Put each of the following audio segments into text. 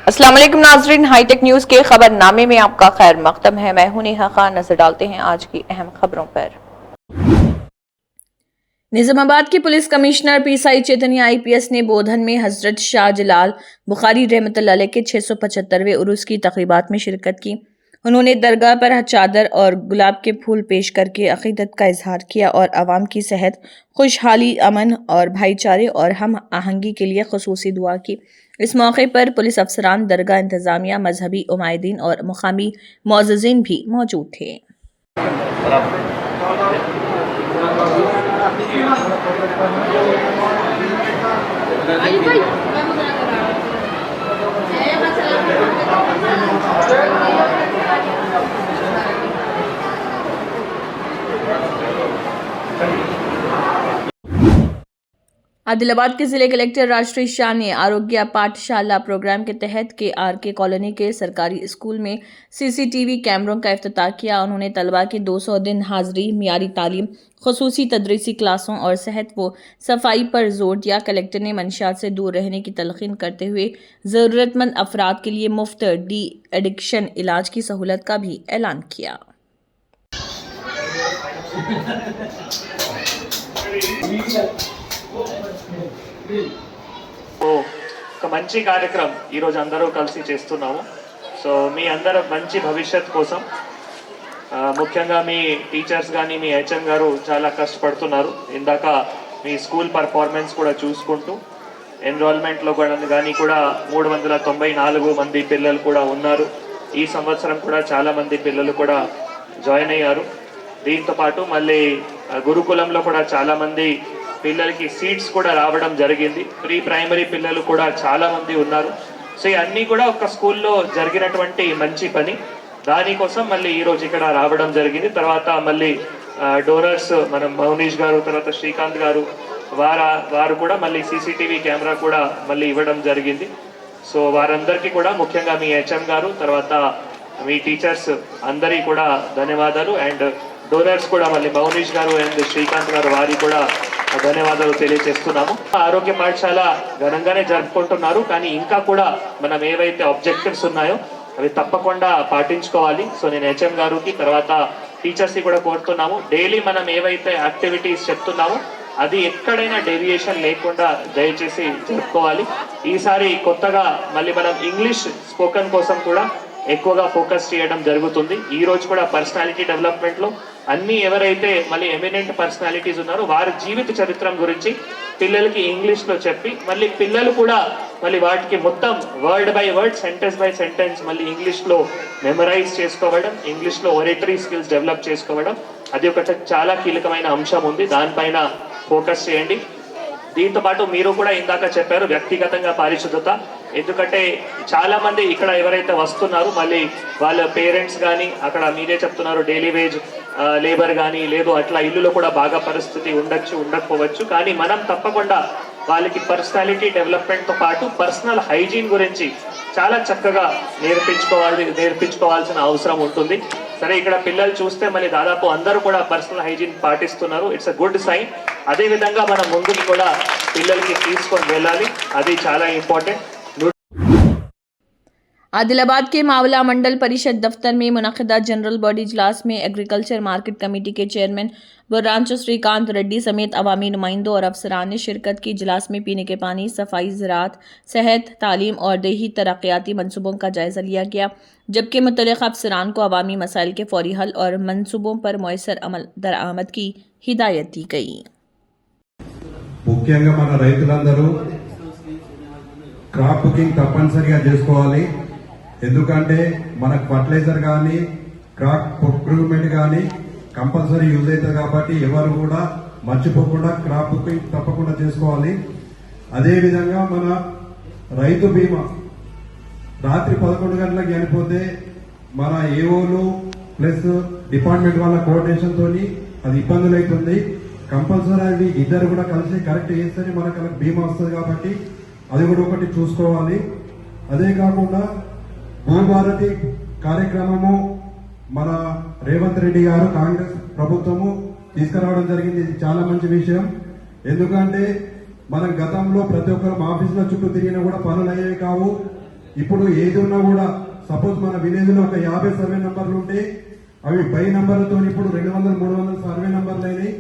अस्सलाम वालेकुम नाजरीन, हाईटेक न्यूज के खबरनामे में आपका खैर मकदम है। मैं हूं नेहा खान। नजर डालते हैं आज की अहम खबरों पर। निजामाबाद के पुलिस कमिश्नर पीएसआई चैतन्य आईपीएस ने बोधन में हजरत शाह जलाल बुखारी रहमतुल्लाह अलैह के 675वें उर्स की तकरीबात में शिरकत की। उन्होंने दरगाह पर चादर और गुलाब के फूल पेश करके अकीदत का इजहार किया और आवाम की सेहत, खुशहाली, अमन और भाईचारे और हम आहंगी के लिए खुसूसी दुआ की। इस मौके पर पुलिस अफसरान, दरगाह इंतजामिया, मजहबी उमायदीन और मुकामी मोअज़्ज़िज़ीन भी मौजूद थे। आदिलाबाद के जिले कलेक्टर राजश्री शाह ने आरोग्य पाठशाला प्रोग्राम के तहत के कॉलोनी के सरकारी स्कूल में सीसीटीवी कैमरों का इफ्तिताह किया। उन्होंने तलबा की 200 दिन हाजिरी, मियारी तालीम, खुसूसी तदरीसी क्लासों और सेहत व सफाई पर जोर दिया। कलेक्टर ने मंशियात से दूर रहने की तलकीन करते हुए ज़रूरतमंद अफराद के लिए मुफ्त डी एडिक्शन इलाज की सहूलत का भी ऐलान किया। ఒక మంచి కార్యక్రమం ఈరోజు అందరూ కలిసి చేస్తున్నాము. సో మీ అందరూ మంచి భవిష్యత్ కోసం ముఖ్యంగా మీ టీచర్స్ కానీ మీ హెచ్ఎం గారు చాలా కష్టపడుతున్నారు. ఇందాక మీ స్కూల్ పర్ఫార్మెన్స్ కూడా చూసుకుంటూ ఎన్రోల్మెంట్లో కానీ కూడా 394 మంది పిల్లలు కూడా ఉన్నారు. ఈ సంవత్సరం కూడా చాలామంది పిల్లలు కూడా జాయిన్ అయ్యారు. దీంతోపాటు మళ్ళీ గురుకులంలో కూడా చాలామంది పిల్లలకి సీట్స్ కూడా రావడం జరిగింది. ప్రీ ప్రైమరీ పిల్లలు కూడా చాలామంది ఉన్నారు. సో ఇవన్నీ కూడా ఒక స్కూల్లో జరిగినటువంటి మంచి పని. దానికోసం మళ్ళీ ఈరోజు ఇక్కడ రావడం జరిగింది. తర్వాత మళ్ళీ డోనర్స్ మనం మౌనీష్ గారు, తర్వాత శ్రీకాంత్ గారు వారు కూడా మళ్ళీ సీసీటీవీ కెమెరా కూడా మళ్ళీ ఇవ్వడం జరిగింది. సో వారందరికీ కూడా ముఖ్యంగా మీ హెచ్ఎం గారు, తర్వాత మీ టీచర్స్ అందరికీ కూడా ధన్యవాదాలు. అండ్ డోనర్స్ కూడా మళ్ళీ మౌనీష్ గారు అండ్ శ్రీకాంత్ గారు వారికి కూడా ధన్యవాదాలు తెలియజేస్తున్నాము. ఆరోగ్య పాఠశాల ఘనంగానే జరుపుకుంటున్నారు, కానీ ఇంకా కూడా మనం ఏవైతే ఆబ్జెక్టివ్స్ ఉన్నాయో అవి తప్పకుండా పాటించుకోవాలి. సో నేను హెచ్ఎం గారికి తర్వాత టీచర్స్కి కూడా కోరుతున్నాము, డైలీ మనం ఏవైతే యాక్టివిటీస్ చెప్తున్నామో అది ఎక్కడైనా డేవియేషన్ లేకుండా దయచేసి జరుపుకోవాలి. ఈసారి కొత్తగా మళ్ళీ మనం ఇంగ్లీష్ స్పోకెన్ కోసం కూడా ఎక్కువగా ఫోకస్ చేయడం జరుగుతుంది. ఈ రోజు కూడా పర్సనాలిటీ డెవలప్మెంట్లో అన్ని ఎవరైతే మళ్ళీ ఎమినెంట్ పర్సనాలిటీస్ ఉన్నారో వారి జీవిత చరిత్రం గురించి పిల్లలకి ఇంగ్లీష్లో చెప్పి మళ్ళీ పిల్లలు కూడా మళ్ళీ వాటికి మొత్తం word by word, sentence by sentence మళ్ళీ ఇంగ్లీష్లో మెమరైజ్ చేసుకోవడం, ఇంగ్లీష్లో ఒరేటరీ స్కిల్స్ డెవలప్ చేసుకోవడం, అది ఒక చాలా కీలకమైన అంశం ఉంది. దానిపైన ఫోకస్ చేయండి. దీంతో పాటు మీరు కూడా ఇందాక చెప్పారు వ్యక్తిగతంగా పరిశుద్ధత. ఎందుకంటే చాలా మంది ఇక్కడ ఎవరైతే వస్తున్నారు మళ్ళీ వాళ్ళ పేరెంట్స్ కానీ అక్కడ మీరే చెప్తున్నారు డైలీ వేజ్ లేబర్ కానీ లేదు, అట్లా ఇల్లులో కూడా బాగా పరిస్థితి ఉండకపోవచ్చు. కానీ మనం తప్పకుండా వాళ్ళకి పర్సనాలిటీ డెవలప్మెంట్తో పాటు పర్సనల్ హైజీన్ గురించి చాలా చక్కగా నేర్పించుకోవాల్సిన అవసరం ఉంటుంది. సరే, ఇక్కడ పిల్లలు చూస్తే మళ్ళీ దాదాపు అందరూ కూడా పర్సనల్ హైజీన్ పాటిస్తున్నారు. It's a good sign. అదేవిధంగా మనం ముందుకు కూడా పిల్లలకి తీసుకొని వెళ్ళాలి, అది చాలా ఇంపార్టెంట్. आदिलाबाद के मावला मंडल परिषद दफ्तर में मुनक़िदा जनरल बॉडी इजलास में एग्रीकल्चर मार्केट कमेटी के चेयरमैन बुर्रांचो श्रीकांत रेड्डी समेत अवामी नुमाइंदों और अफसरान ने शिरकत की। इजलास में पीने के पानी, सफाई, ज़राअत, सेहत, तालीम और देही तरक्याती मनसूबों का जायज़ा लिया गया, जबकि मुतल्लिक़ अफसरान को अवामी मसाइल के फौरी हल और मनसूबों पर मौसर अमल दरामद की हिदायत दी गई। ముఖ్యంగా మన రైతులందరూ క్రాప్ బుకింగ్ తప్పనిసరిగా చేసుకోవాలి. ఎందుకంటే మనకు ఫర్టిలైజర్ కానీ క్రాప్ ప్రొక్యూర్మెంట్ కానీ కంపల్సరీ యూజ్ అవుతుంది కాబట్టి ఎవరు కూడా మర్చిపోకుండా క్రాప్ బుకింగ్ తప్పకుండా చేసుకోవాలి. అదేవిధంగా మన రైతు బీమా రాత్రి 11 గంటలకు చనిపోతే మన ఏఓలు ప్లస్ డిపార్ట్మెంట్ వాళ్ళ కోఆర్డినేషన్ తోని అది ఇబ్బందులు అవుతుంది. కంపల్సరీ అది ఇద్దరు కూడా కలిసి కరెక్ట్ చేస్తేనే మనకు బీమా వస్తుంది కాబట్టి అది కూడా ఒకటి చూసుకోవాలి. అదే కాకుండా భూభారతి కార్యక్రమము మన రేవంత్ రెడ్డి గారు కాంగ్రెస్ ప్రభుత్వము తీసుకురావడం జరిగింది. ఇది చాలా మంచి విషయం. ఎందుకంటే మనం గతంలో ప్రతి ఒక్కరు ఆఫీసుల చుట్టూ తిరిగినా కూడా పనులు అయ్యేవి కావు. ఇప్పుడు ఏది ఉన్నా కూడా సపోజ్ మన విలేజ్ లో ఒక 50 సర్వే నంబర్లు ఉంటే అవి బై నంబర్లతో ఇప్పుడు 200, 300 సర్వే నంబర్లు అయినాయి.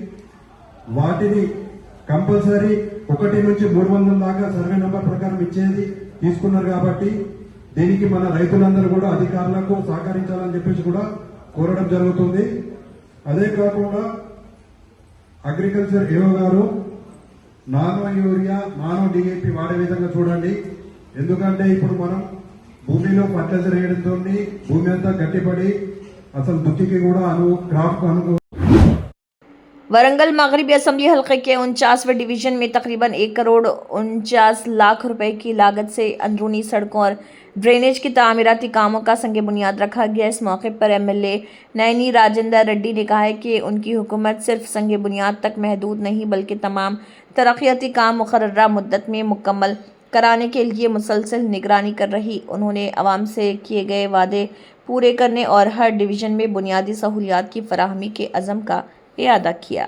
వాటిని కంపల్సరీ 1 నుంచి 300 దాకా సర్వే నంబర్ ప్రకారం ఇచ్చేది తీసుకున్నారు. కాబట్టి దీనికి మన రైతులందరూ కూడా అధికారులకు సహకరించాలని చెప్పేసి కూడా కోరడం జరుగుతుంది. అదే కాకుండా అగ్రికల్చర్ ఏఓ గారు నానో యూరియా, నానో డిఏపి వాడే విధంగా చూడండి. ఎందుకంటే ఇప్పుడు మనం భూమిలో ఫర్టిలైజర్ వేయడంతో భూమి అంతా గట్టిపడి అసలు దుక్కికి కూడా క్రాప్ అనుకూల. वरंगल मगरबी असम्बली हल्के के 49वें डिवीजन में तकरीबन 1 करोड़ 49 लाख रुपए की लागत से अंदरूनी सड़कों और ड्रेनेज की तामीराती कामों का संग बुनियाद रखा गया। इस मौके पर एमएलए नैनी राजेंद्र रेड्डी ने कहा है कि उनकी हुकूमत सिर्फ संग बुनियाद तक महदूद नहीं बल्कि तमाम तरक्याती काम मुकर्ररा मुद्दत में मुकम्मल कराने के लिए मुसलसल निगरानी कर रही। उन्होंने आवाम से किए गए वादे पूरे करने और हर डिवीजन में बुनियादी सहूलियात की फराहमी के अज़म का इरादा किया।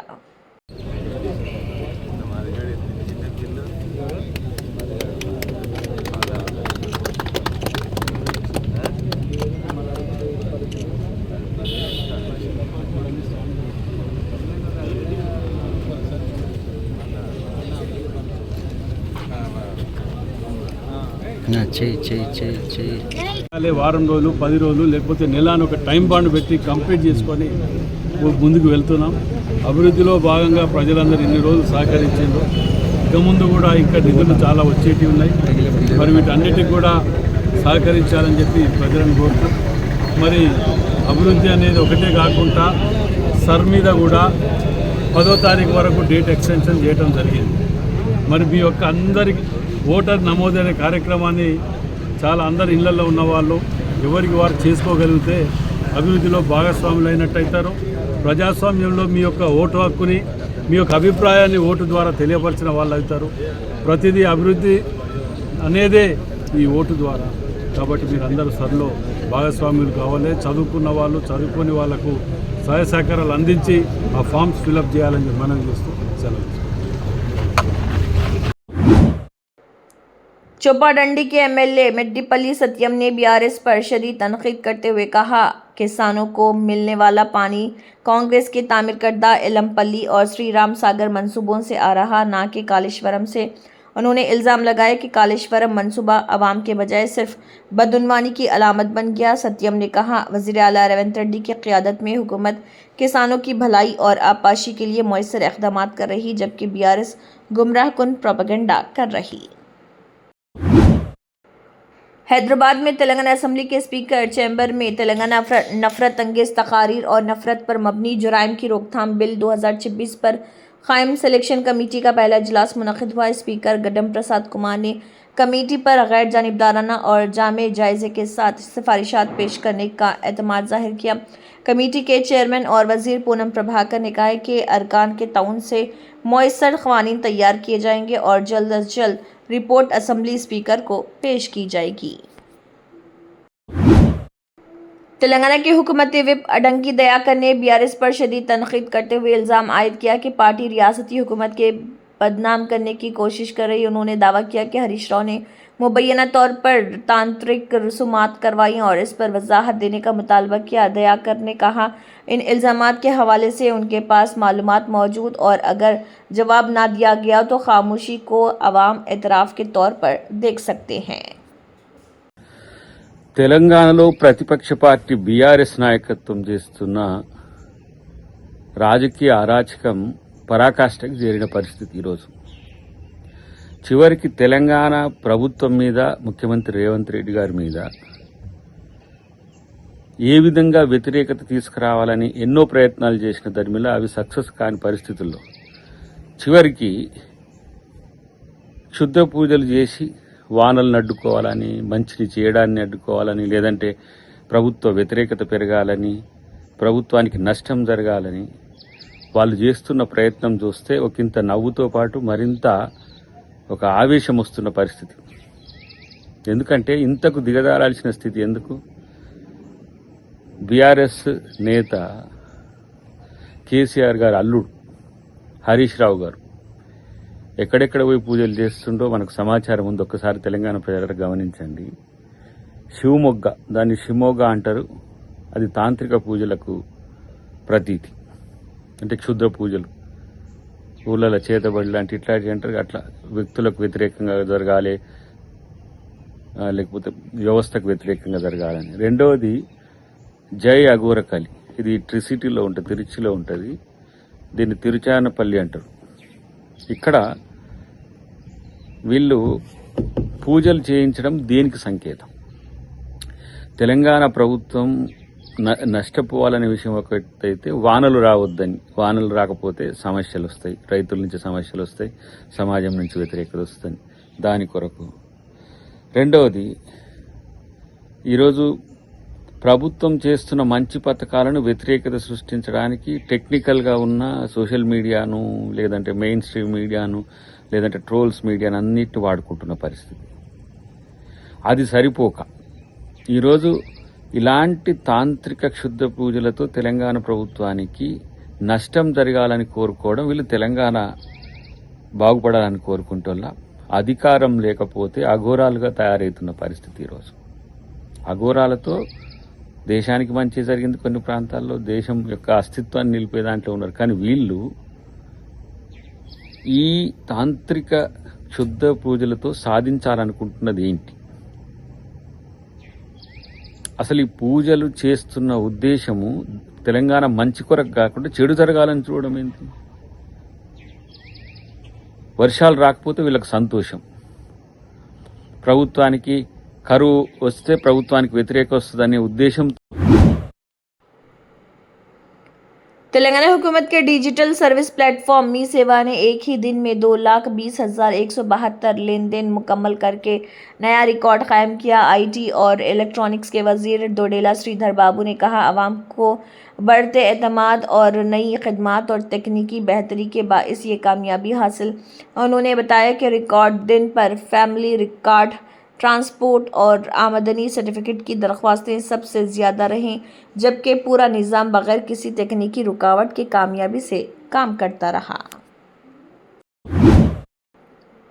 వారం రోజులు 10 రోజులు లేకపోతే నెల అని ఒక టైం బాండ్ పెట్టి కంప్లీట్ చేసుకొని ముందుకు వెళ్తున్నాం. అభివృద్ధిలో భాగంగా ప్రజలందరూ ఇన్ని రోజులు సహకరించారు. ఇక ముందు కూడా ఇంకా నిధులు చాలా వచ్చేటివి ఉన్నాయి. మరి వీటన్నిటికి కూడా సహకరించాలని చెప్పి ప్రజలను కోరుతూ మరి అభివృద్ధి అనేది ఒకటే కాకుండా సర్ మీద కూడా 10వ తారీఖు వరకు డేట్ ఎక్స్టెన్షన్ చేయడం జరిగింది. మరి మీ యొక్క అందరికి ఓటర్ నమోదు అనే కార్యక్రమాన్ని చాలా అందరి ఇళ్లలో ఉన్నవాళ్ళు ఎవరికి వారు చేసుకోగలిగితే అభివృద్ధిలో భాగస్వాములు అయినట్టయితారు. ప్రజాస్వామ్యంలో మీ యొక్క ఓటు హక్కుని, మీ యొక్క అభిప్రాయాన్ని ఓటు ద్వారా తెలియపరిచిన వాళ్ళు అవుతారు. ప్రతిదీ అభివృద్ధి అనేదే ఈ ఓటు ద్వారా. కాబట్టి మీరు అందరూ సరిలో భాగస్వాములు కావాలి. చదువుకున్న వాళ్ళు, చదువుకొని వాళ్లకు సహాయ సహకారాలు అందించి ఆ ఫామ్స్ ఫిలప్ చేయాలని మనం చేస్తూ సెలవు. चोपाडंडी के एमएलए मेड्डीपल्ली सत्यम ने बीआरएस पर शदीद तनकीद करते हुए कहा, किसानों को मिलने वाला पानी कांग्रेस के तामीर करदा एलमपल्ली और श्री राम सागर मंसूबों से आ रहा, ना कि कालेश्वरम से। उन्होंने इल्ज़ाम लगाया कि कालेश्वरम मंसूबा आवाम के बजाय सिर्फ बदउनवानी की अलामत बन गया। सत्यम ने कहा, वज़ीर आला रेवंत रेड्डी की क़ियादत में हुकूमत किसानों की भलाई और आबपाशी के लिए मौसर इक़दामात कर रही, जबकि बीआरएस गुमराह कुन प्रोपेगेंडा कर रही। हैदराबाद में तेलंगाना असम्बली के स्पीकर चैम्बर में तेलंगाना नफरत अंगेज तकारीर और नफरत पर मबनी जुराइम की रोकथाम बिल 2026 पर कायम सिलेक्शन कमेटी का पहला इजलास मुनक़िद हुआ। स्पीकर गड्डम प्रसाद कुमार ने कमेटी पर गैर जानिबदाराना और जामे जायज़े के साथ सिफारिशात पेश करने का एतमाद ज़ाहिर किया। कमेटी के चेयरमैन और वज़ीर पूनम प्रभाकर ने कहा कि अरकान के ताउन से मौसर क़वानीन तैयार किए जाएंगे और जल्द अज जल्द रिपोर्ट असम्बली स्पीकर को पेश की जाएगी। तेलंगाना के हुकूमती विप अडंकी दयाकर ने बीआरएस पर शदीद तनकीद करते हुए इल्ज़ाम आयद किया कि पार्टी रियासती हुकूमत के बदनाम करने की कोशिश कर रही। उन्होंने दावा किया कि हरीश राव ने मुबैना तौर पर तांत्रिक रसूमात करवाई और इस पर वजाहत देने का मुतालबा किया। दयाकर ने कहा, इन इल्ज़ामात के हवाले से उनके पास मालूमात मौजूद और अगर जवाब ना दिया गया तो खामोशी को अवाम एतराफ़ के तौर पर देख सकते हैं। తెలంగాణలో ప్రతిపక్ష పార్టీ బీఆర్ఎస్ నాయకత్వం చేస్తున్న రాజకీయ అరాచకం పరాకాష్ఠకు చేరిన పరిస్థితి ఈరోజు. చివరికి తెలంగాణ ప్రభుత్వం మీద, ముఖ్యమంత్రి రేవంత్ రెడ్డి గారి మీద ఏ విధంగా వ్యతిరేకత తీసుకురావాలని ఎన్నో ప్రయత్నాలు చేసిన దరిమిలా అవి సక్సెస్ కాని పరిస్థితుల్లో చివరికి క్షుద్ర పూజలు చేసి వానలను అడ్డుకోవాలని, మంచిని చేయడాన్ని అడ్డుకోవాలని, లేదంటే ప్రభుత్వ వ్యతిరేకత పెరగాలని, ప్రభుత్వానికి నష్టం జరగాలని వాళ్ళు చేస్తున్న ప్రయత్నం చూస్తే ఒకంత నవ్వుతో పాటు మరింత ఒక ఆవేశం వస్తున్న పరిస్థితి. ఎందుకంటే ఇంతకు దిగజారాల్సిన స్థితి ఎందుకు? బీఆర్ఎస్ నేత కేసీఆర్ గారు అల్లుడు హరీష్ రావు గారు ఎక్కడెక్కడ పోయి పూజలు చేస్తుండో మనకు సమాచారం ఉంది. ఒక్కసారి తెలంగాణ ప్రజలు గమనించండి. శివమొగ్గ, దాన్ని షిమోగ అంటారు. అది తాంత్రిక పూజలకు ప్రతీతి. అంటే క్షుద్ర పూజలు, ఊళ్ళలో చేతబడి లాంటి ఇట్లాంటివి అంటారు. అట్లా వ్యక్తులకు వ్యతిరేకంగా జరగాలి, లేకపోతే వ్యవస్థకు వ్యతిరేకంగా జరగాలని. రెండవది జై అఘోరకలి. ఇది ట్రిసిటీలో ఉంటుంది, తిరుచిలో ఉంటుంది. దీన్ని తిరుచానపల్లి అంటారు. ఇక్కడ వీళ్ళు పూజలు చేయించడం దేనికి సంకేతం? తెలంగాణ ప్రభుత్వం నష్టపోవాలనే విషయం ఒకటైతే వానలు రావద్దని, వానలు రాకపోతే సమస్యలు వస్తాయి, రైతుల నుంచి సమస్యలు వస్తాయి, సమాజం నుంచి వ్యతిరేకత వస్తుంది, దాని కొరకు. రెండవది, ఈరోజు ప్రభుత్వం చేస్తున్న మంచి పథకాలను వ్యతిరేకత సృష్టించడానికి టెక్నికల్గా ఉన్న సోషల్ మీడియాను, లేదంటే మెయిన్ స్ట్రీమ్ మీడియాను, లేదంటే ట్రోల్స్ మీడియాను అన్నిటిని వాడుకుంటున్న పరిస్థితి. అది సరిపోక ఈరోజు ఇలాంటి తాంత్రిక క్షుద్ర పూజలతో తెలంగాణ ప్రభుత్వానికి నష్టం జరగాలని కోరుకోవడం, వీళ్ళు తెలంగాణ బాగుపడాలని కోరుకుంటోళ్ళ. అధికారం లేకపోతే అఘోరాలుగా తయారవుతున్న పరిస్థితి ఈరోజు. అఘోరాలతో దేశానికి మంచి జరిగింది, కొన్ని ప్రాంతాల్లో దేశం యొక్క అస్తిత్వాన్ని నిలిపే దాంట్లో ఉన్నారు. కానీ వీళ్ళు ఈ తాంత్రిక క్షుద్ర పూజలతో సాధించాలనుకుంటున్నది ఏంటి? అసలు ఈ పూజలు చేస్తున్న ఉద్దేశము తెలంగాణ మంచి కొరకు కాకుండా చెడు జరగాలని చూడడం ఏంటి? వర్షాలు రాకపోతే వీళ్ళకి సంతోషం, ప్రభుత్వానికి కరువు వస్తే ప్రభుత్వానికి వ్యతిరేకత వస్తుందనే ఉద్దేశంతో तेलंगाना हुकूमत के डिजिटल सर्विस प्लेटफॉर्म मी सेवा ने एक ही दिन में 2,20,172 लेन देन मुकम्मल करके नया रिकॉर्ड कायम किया। आईटी और इलेक्ट्रॉनिक्स के वजीर डोडेला श्रीधर बाबू ने कहा, आवाम को बढ़ते एतमाद और नई खदमात और तकनीकी बेहतरी के बाइस ये कामयाबी हासिल। उन्होंने बताया कि रिकॉर्ड दिन पर फैमिली रिकॉर्ड, ट्रांसपोर्ट और आमदनी सर्टिफिकेट की दरख्वास्तें सबसे ज़्यादा रहीं, जबकि पूरा निज़ाम बगैर किसी तकनीकी रुकावट के कामयाबी से काम करता रहा।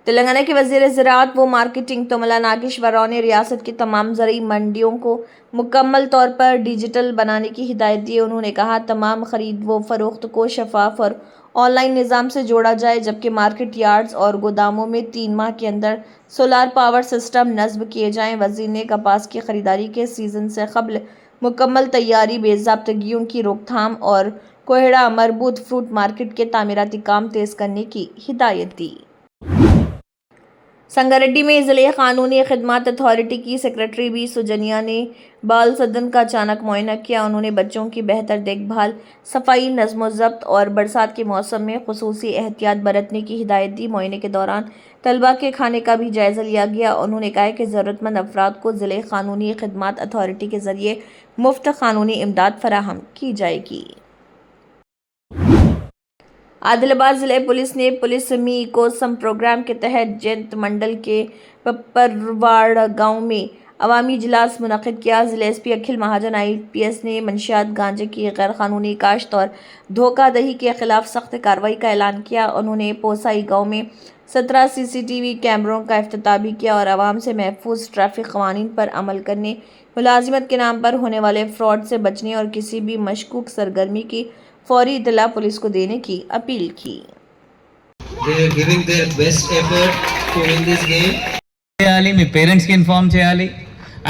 तेलंगाना के वज़ीर ज़राअत व मार्केटिंग तुमला नागेश्वर राव ने रियासत की तमाम ज़रूरी मंडियों को मुकम्मल तौर पर डिजिटल बनाने की हिदायत दी। उन्होंने कहा, तमाम ख़रीद व फ़रोख्त को शफाफ और ऑनलाइन निज़ाम से जोड़ा जाए, जबकि मार्केट यार्ड्स और गोदामों में 3 माह के अंदर सोलार पावर सिस्टम नस्ब किए जाएं। वज़ीर ने कपास की ख़रीदारी के सीज़न से क़ब्ल मुकम्मल तैयारी, बेज़ाब्तगियों की रोकथाम और कोहड़ा मरबूत फ्रूट मार्केट के तामीराती काम तेज़ करने की हिदायत दी। संगारेड्डी में ज़िले क़ानूनी खिदमत अथॉरिटी की सेक्रेटरी बी सुजनिया ने बाल सदन का अचानक मुआयना किया। उन्होंने बच्चों की बेहतर देखभाल, सफाई, नज़्म ज़ब्त और बरसात के मौसम में खुसूसी एहतियात बरतने की हिदायत दी। मुआयने के दौरान तलबा के खाने का भी जायज़ा लिया गया। उन्होंने कहा कि ज़रूरतमंद अफराद को ज़िले क़ानूनी खिदमत अथॉरिटी के ज़रिए मुफ्त क़ानूनी इमदाद फराहम की जाएगी। आदिलाबाद ज़िले पुलिस ने पुलिस मी कोसम प्रोग्राम के तहत जयंत मंडल के पप्परवाड़ गांव में अवामी इजलास मुनक़िद किया। ज़िले एसपी अखिल महाजन IPS ने मंशियात, गांजे की गैर कानूनी काश्त और धोखाधड़ी के खिलाफ सख्त कार्रवाई का ऐलान किया। उन्होंने पोसाई गांव में 17 CCTV कैमरों का इफ्तिताह भी किया और आवाम से महफूज ट्रैफिक क़वानीन पर अमल करने, मुलाजिमत के नाम पर होने वाले फ्रॉड से बचने और किसी भी मशकूक सरगर्मी की फौरी इतला पुलिस को देने की अपील की। They are giving their best effort to win this game. చేయాలి, మీ పేరెంట్స్కి ఇన్ఫార్మ్ చేయాలి.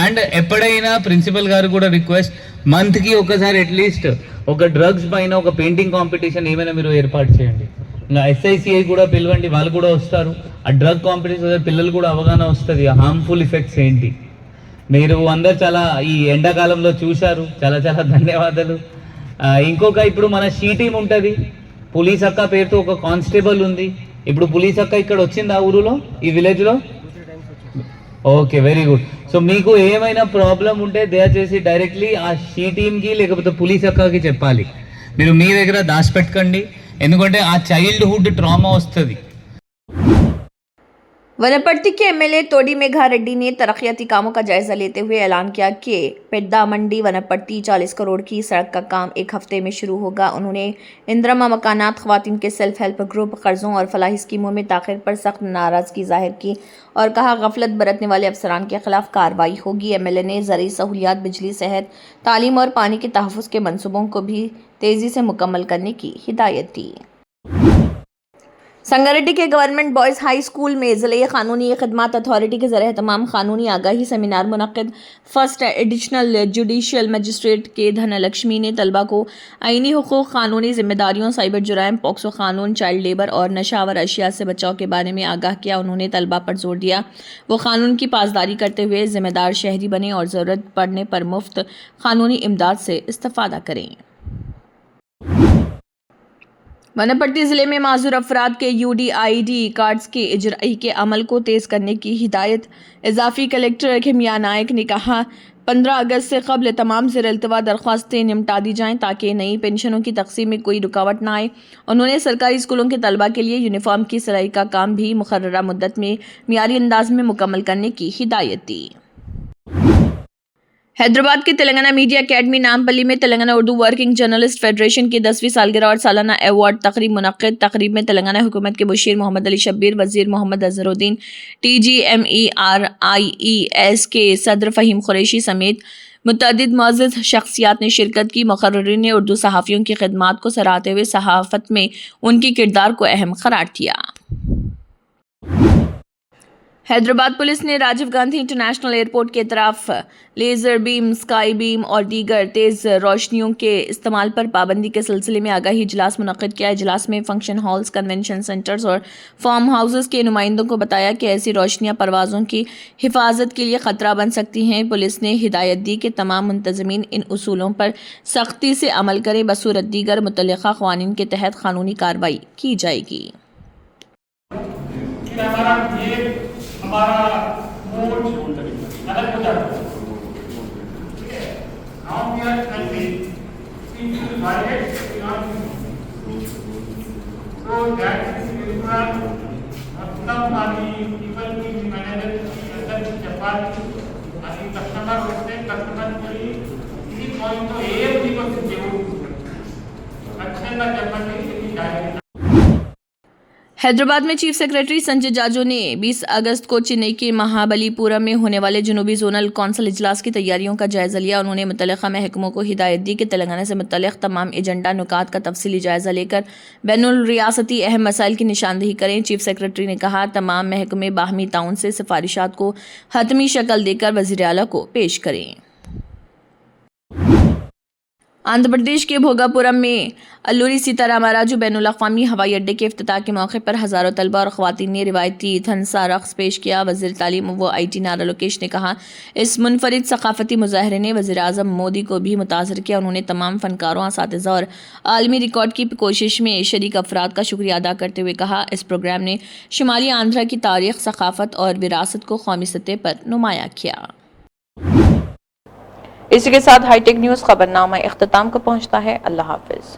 అండ్ ఎప్పుడైనా ప్రిన్సిపల్ గారు కూడా రిక్వెస్ట్, మంత్కి ఒకసారి అట్లీస్ట్ ఒక డ్రగ్స్ పైన ఒక పెయింటింగ్ కాంపిటీషన్ ఏమైనా మీరు ఏర్పాటు చేయండి. ఇంకా SICI కూడా పిలవండి, వాళ్ళు కూడా వస్తారు. ఆ డ్రగ్ కాంపిటీషన్ పిల్లలు కూడా అవగాహన వస్తుంది, హార్మ్ఫుల్ ఎఫెక్ట్స్ ఏంటి. మీరు అందరు చాలా ఈ ఎండాకాలంలో చూశారు, చాలా చాలా ధన్యవాదాలు. ఇంకొక ఇప్పుడు మన షీ టీమ్ ఉంటుంది, పోలీస్ అక్క పేరుతో ఒక కానిస్టేబుల్ ఉంది. ఇప్పుడు పోలీస్ అక్క ఇక్కడ వచ్చింది ఆ ఊరిలో, ఈ విలేజ్లో. Okay, very good. సో మీకు ఏమైనా ప్రాబ్లం ఉంటే దయచేసి డైరెక్ట్లీ ఆ షీ టీమ్కి లేకపోతే పోలీస్ అక్కకి చెప్పాలి. మీరు మీ దగ్గర దాచిపెట్టకండి, ఎందుకంటే ఆ చైల్డ్హుడ్ ట్రామా వస్తుంది. वनपट्टी के एमएलए तोडी मेघा रेड्डी ने तरक्याती कामों का जायजा लेते हुए ऐलान किया कि पेड्डा मंडी वनपट्टी 40 करोड़ की सड़क का काम एक हफ्ते में शुरू होगा। उन्होंने इंदिरा मकानात, ख्वातीन के सेल्फ हेल्प ग्रुप, कर्जों और फलाही स्कीमों में ताखिर पर सख्त नाराजगी जाहिर की और कहा गफलत बरतने वाले अफसरान के खिलाफ कार्रवाई होगी। एमएलए ने ज़रूरी सहूलियात, बिजली, सेहत, तालीम और पानी के तहफ़्फ़ुज़ के मंसूबों को भी तेज़ी से मुकम्मल करने की हिदायत दी। संगारेड्डी के गवर्नमेंट बॉयज़ हाई स्कूल में ज़िले क़ानूनी खदमात अथॉरिटी के ज़रिए तमाम क़ानूनी आगाही सेमिनार मुनक़्क़िद। First additional judicial magistrate K Dhanalakshmi ने तलबा को आईनी हुकूक़, क़ानूनी ज़िम्मेदारियों, साइबर जुराइम, पॉक्सो क़ानून, चाइल्ड लेबर और नशावर अशिया से बचाव के बारे में आगाह किया। उन्होंने तलबा पर जोर दिया वो क़ानून की पासदारी करते हुए ज़िम्मेदार शहरी बने और ज़रूरत पड़ने पर मुफ्त क़ानूनी इमदाद से इस्तिफ़ादा करें। वनपट्टी ज़िले में माजूर अफराद के UDID कार्ड्स के इजराई के अमल को तेज़ करने की हिदायत। इजाफी कलेक्टर खिमिया नायक ने कहा 15 अगस्त से कबल तमाम ज़ेर-इल्तवा दरख्वास्तें निपटा दी जाएँ ताकि नई पेंशनों की तकसीम में कोई रुकावट ना आए। उन्होंने सरकारी स्कूलों के तलबा के लिए यूनिफॉर्म की सिलाई का काम भी मुकर्ररा मुद्दत में मियारी अंदाज में मुकम्मल करने की हिदायत दी। हैदराबाद के तेलंगाना मीडिया अकेडमी नामपल्ली में Telangana Urdu working journalist federation की 10वीं सालगिरह और सालाना अवार्ड तकरीब मुनक़्क़िद। तकरीब में तेलंगाना हुकूमत के मुशीर मोहम्मद अली शब्बीर, वज़ीर मोहम्मद अज़हरुद्दीन, TGMERIES के सदर फ़हीम कुरैशी समेत मुतअद्दिद मुअज़्ज़ज़ शख्सियात ने शिरकत की। मुक़र्रिरीन ने उर्दू सहाफ़ियों की खिदमात को सराहते हुए सहाफ़त में उनकी किरदार को अहम करार दिया। हैदराबाद पुलिस ने राजीव गांधी इंटरनेशनल एयरपोर्ट के तरफ लेज़र बीम, स्काई बीम और दीगर तेज़ रोशनियों के इस्तेमाल पर पाबंदी के सिलसिले में आगाही इजलास मुनक़्क़िद किया। इजलास में फंक्शन हॉल्स, कन्वेंशन सेंटर्स और फार्म हाउसेस के नुमाइंदों को बताया कि ऐसी रोशनियां परवाज़ों की हिफाजत के लिए ख़तरा बन सकती हैं। पुलिस ने हिदायत दी कि तमाम मुंतज़मीन इन उसूलों पर सख्ती से अमल करें, बसूरत दीगर मुतल्लिक़ा क़वानीन के तहत क़ानूनी कार्रवाई की जाएगी। हमारा मूड अलग हो जाता है, ठीक है। Now we are convinced people violate so that is usual मतलब मानी पीपल की मैनेजर की अंदर की चपाती आणि कस्टमर होते कस्टमर की इसी पॉइंट तो ए को जेवू अच्छे ना चपटी की डायरेक्ट। हैदराबाद में चीफ सेक्रेटरी संजय जाजू ने 20 अगस्त को चेन्नई के महाबलीपुरम में होने वाले जनूबी जोनल कौंसिल इजलास की तैयारियों का जायजा लिया। उन्होंने मुतल्लिक़ा महकमों को हिदायत दी कि तेलंगाना से मुतल्लिक़ तमाम एजेंडा नुकात का तफसीली जायजा लेकर बैनुल रियासती अहम मसाइल की निशानदेही करें। चीफ सेक्रेटरी ने कहा तमाम महकमे बाहमी ताउन से सिफारिशात को हतमी शक्ल देकर वज़ीर आला को पेश करें। आंध्र प्रदेश के भोगापुरम में अल्लूरी सीतारामराजू बैनुल अक़वामी हवाई अड्डे के इफ्तिताह के मौके पर हज़ारों तलबा और ख़वातीन ने रिवायती थनसा रक़्स पेश किया। वज़ीर तालीम व IT नारा लोकेश ने कहा इस मुनफरिद सक़ाफ़ती मुज़ाहरे ने वज़ीर आज़म मोदी को भी मुतासर किया। उन्होंने तमाम फ़नकारों, असातिज़ा और आलमी रिकॉर्ड की कोशिश में शरीक अफराद का शुक्रिया अदा करते हुए कहा इस प्रोग्राम ने शुमाली आंध्रा की तारीख़, सक़ाफ़त और विरासत को कौमी सतह पर नुमाया किया। इसी के साथ हाईटेक न्यूज़ खबरनामा इख्तिताम को पहुँचता है। अल्लाह हाफ़िज़।